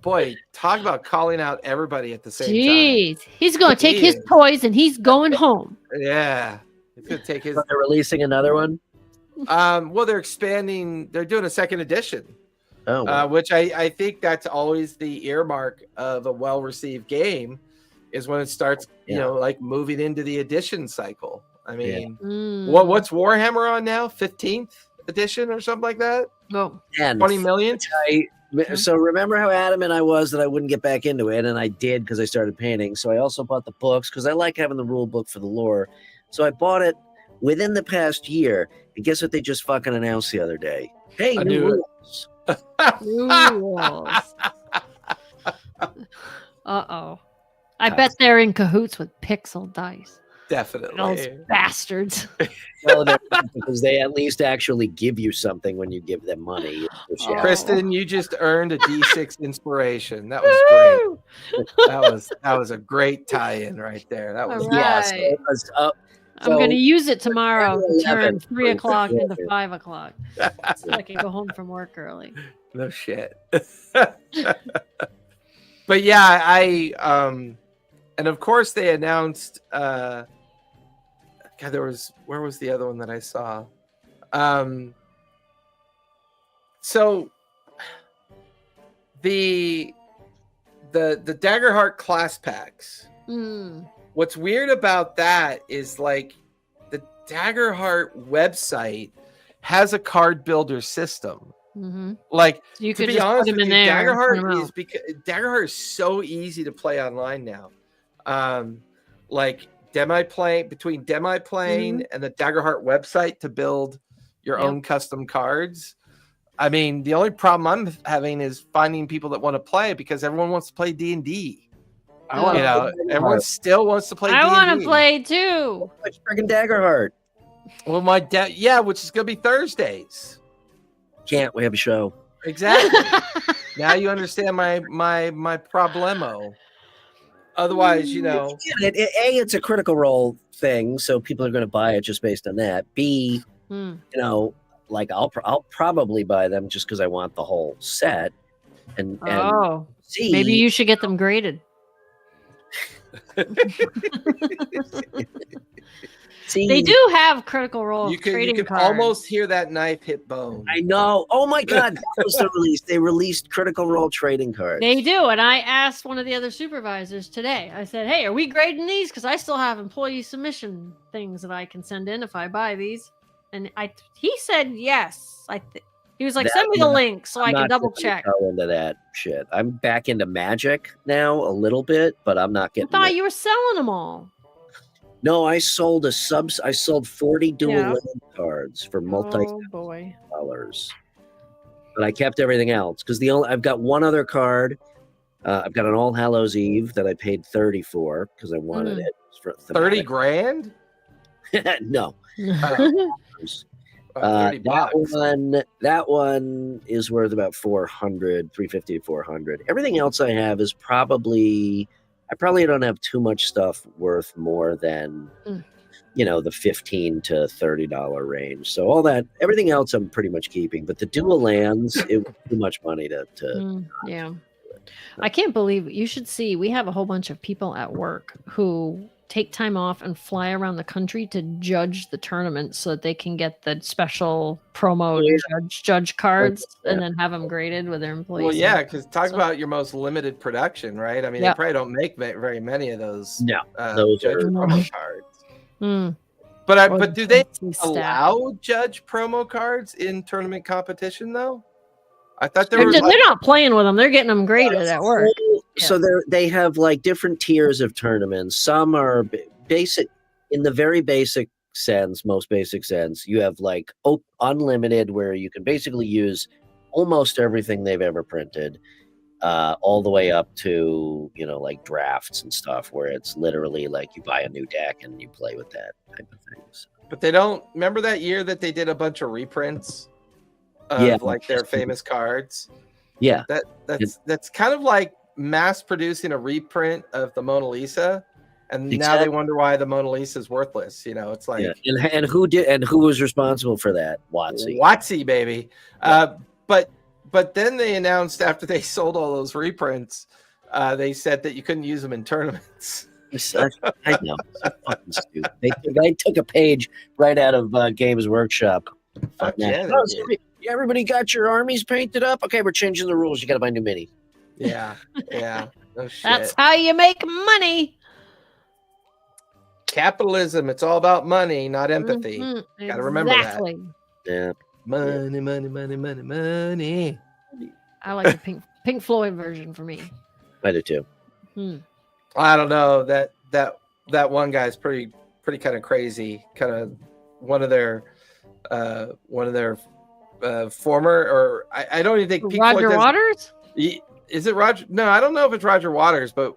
Boy, talk about calling out everybody at the same time. Jeez, he's going to take his toys and he's going home. Yeah, he's going to take his. But they're releasing another one. Well, they're expanding. They're doing a second edition. Oh, wow. Which I think that's always the earmark of a well-received game, is when it starts, you know, like moving into the edition cycle. I mean, what's Warhammer on now? 15th edition or something like that? Oh, 20 million. So remember how adamant I was that I wouldn't get back into it, and I did because I started painting. So I also bought the books because I like having the rule book for the lore. So I bought it within the past year, and guess what they just fucking announced the other day? Hey, new rules. Uh-oh. I bet they're in cahoots with Pixel Dice. Definitely. Those bastards. Well, because they at least actually give you something when you give them money. Kristen, you just earned a D6 inspiration. That was great. That was a great tie-in right there. That was awesome. I'm going to use it tomorrow to turn 3 o'clock into 5 o'clock so I can go home from work early. No shit. But yeah, and of course they announced, God, where was the other one that I saw? So the Daggerheart class packs. What's weird about that is like the Daggerheart website has a card builder system. Like, so you to could be just honest put them with in you, there. Daggerheart is so easy to play online now. Like between Demi-Plane and the Daggerheart website to build your own custom cards. I mean, the only problem I'm having is finding people that want to play, because everyone wants to play D&D. Everyone still wants to play D&D. I want to play too. It's freaking Daggerheart. Well, which is going to be Thursdays. Can't we have a show? Exactly. Now you understand my problemo. Otherwise, it's a Critical Role thing, so people are going to buy it just based on that. B, like I'll probably buy them just because I want the whole set. And C, maybe you should get them graded. See, they do have Critical Role trading you can cards. almost hear that knife hit bone. I know. Oh my God, that was the release. They released Critical Role trading cards. They do, and I asked one of the other supervisors today. I said, "Hey, are we grading these? Because I still have employee submission things that I can send in if I buy these." And he said yes. He was like, "Send me the link so I can double check." Go into that shit. I'm back into Magic now a little bit, but I'm not getting. I thought you were selling them all. No, I sold 40 dual land cards for $multi-dollars. But I kept everything else because I've got one other card. I've got an All Hallows Eve that I paid $30 for because I wanted it. For $30 grand? No. $30. That one is worth about $400, $350 to $400. Everything else I have is I probably don't have too much stuff worth more than, the $15 to $30 range. So all that, everything else I'm pretty much keeping, but the dual lands, it was too much money to I can't believe it. You should see, we have a whole bunch of people at work who take time off and fly around the country to judge the tournament so that they can get the special promo judge cards and then have them graded with their employees. Well, yeah, because talk about your most limited production, right? I mean, they probably don't make very many of those. No, those judge promo cards. But do they allow judge promo cards in tournament competition though? I thought they're not playing with them; they're getting them graded at work. So they have like different tiers of tournaments. Some are basic in the very basic sense, most basic sense. You have like unlimited, where you can basically use almost everything they've ever printed, all the way up to like drafts and stuff, where it's literally like you buy a new deck and you play with that type of things. But they don't remember that year that they did a bunch of reprints of like their famous cards. Yeah, that's kind of like mass producing a reprint of the Mona Lisa, and now they wonder why the Mona Lisa is worthless. It's like and who was responsible for that? Watsy baby. But then they announced after they sold all those reprints, they said that you couldn't use them in tournaments. I know, so fucking stupid. They took a page right out of Games Workshop. Fuck yeah. Everybody got your armies painted up? Okay, we're changing the rules. You got to buy new mini. Yeah. No shit. That's how you make money. Capitalism. It's all about money, not empathy. Got to remember that. Yeah. Money. I like the Pink Floyd version for me. I do too. I don't know. That one guy's pretty kind of crazy. Kind of one of their former, or I don't even think Pink Roger Waters. Is it Roger? No, I don't know if it's Roger Waters, but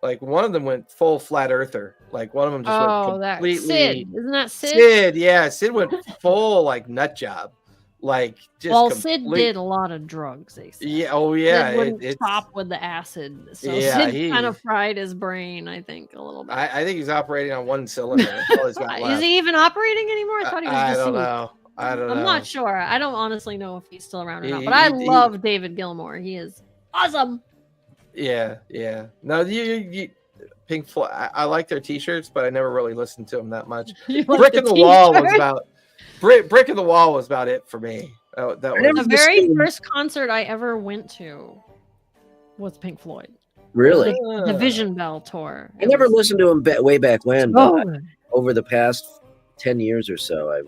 like one of them went full flat earther. Like one of them just went completely. Sid, isn't that Sid? Sid, yeah, Sid went full like nut job. Like just Sid did a lot of drugs. They said. Yeah. Oh yeah. Sid wouldn't stop with the acid. So Sid kind of fried his brain, I think, a little bit. I think he's operating on one cylinder. That's all he's got left. Is he even operating anymore? I thought he was. I don't know. I'm not sure. I don't honestly know if he's still around or not. But I love David Gilmour. He is awesome. Yeah. No, you Pink Floyd. I like their T-shirts, but I never really listened to them that much. Brick in the Wall was about. Brick in the Wall was about it for me. That was the very first concert I ever went to was Pink Floyd. Really? The Vision Bell tour. I never listened to him way back when, but over the past 10 years or so, I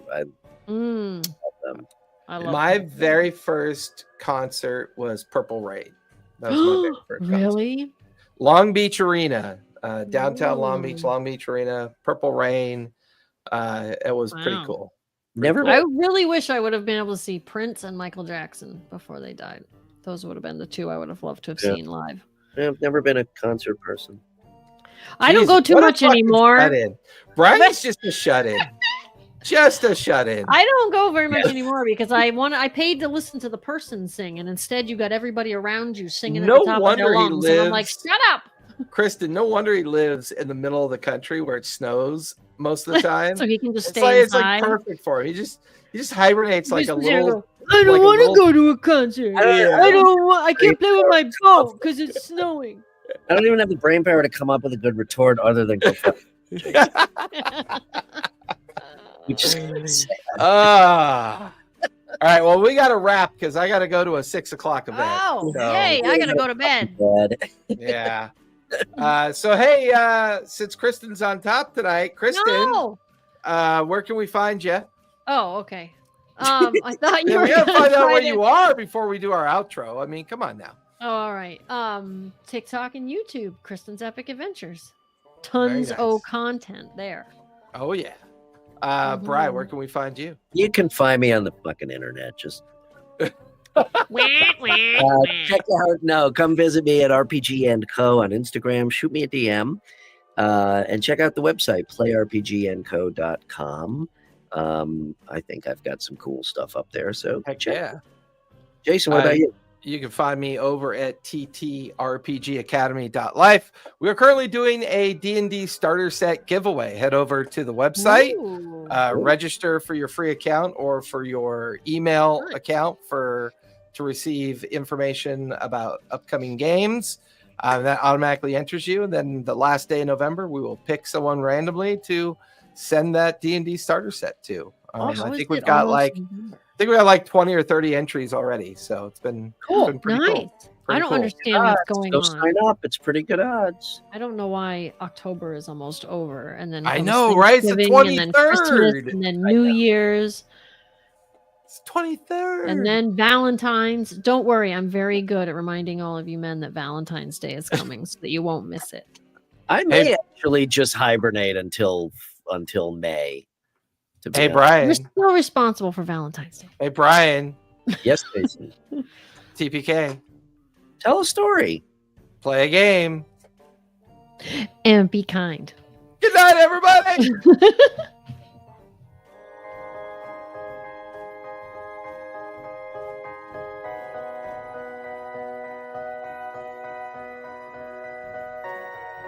love them. My very first concert was Purple Rain. That was my very first really? Concert. Long Beach Arena, downtown Long Beach Arena, Purple Rain. It was pretty cool. I really wish I would have been able to see Prince and Michael Jackson before they died. Those would have been the two I would have loved to have seen live. I've never been a concert person. I don't go too much anymore. Brian's just a shut-in. Just a shut-in. I don't go very much anymore because I paid to listen to the person sing, and instead you got everybody around you singing at the top of their lungs. And I'm like, shut up. Kristen, no wonder he lives in the middle of the country where it snows most of the time. So he can just stay inside. It's like perfect for him. He just hibernates like a little. I don't want to go to a concert. I can't play with my boat because it's snowing. I don't even have the brain power to come up with a good retort other than go fuck. All right, well, we got to wrap because I got to go to a 6 o'clock event. Oh, yay! I got to go to bed. Yeah. So hey, since Kristen's on top tonight, Kristen, where can we find you? Oh, okay. I thought you were. We gotta find out where you are before we do our outro. I mean, come on now. Oh, all right. TikTok and YouTube, Kristen's Epic Adventures. Tons of content there. Oh yeah. Brian, where can we find you? You can find me on the fucking internet. Just check out. Come visit me at RPG & Co on Instagram. Shoot me a DM, and check out the website playrpgandco.com. I think I've got some cool stuff up there. So check. Jason, what about you? You can find me over at ttrpgacademy.life. We are currently doing a D&D starter set giveaway. Head over to the website, register for your free account or for your email account to receive information about upcoming games. That automatically enters you. And then the last day of November, we will pick someone randomly to send that D&D starter set to. I think we've got like 20 or 30 entries already. So it's been cool. It's been pretty Nice. cool. I don't understand what's going Go on. sign up. It's pretty good odds. I don't know why October is almost over, and then I comes know, right? It's the Thanksgiving, and then Christmas, 23rd. and then New Year's, It's 23rd. and then Valentine's. Don't worry, I'm very good at reminding all of you men that Valentine's Day is coming, so that you won't miss it. I may actually just hibernate until May. Hey, Brian. You're still responsible for Valentine's Day. Hey, Brian. Yes, Jason. TPK. Tell a story. Play a game. And be kind. Good night, everybody.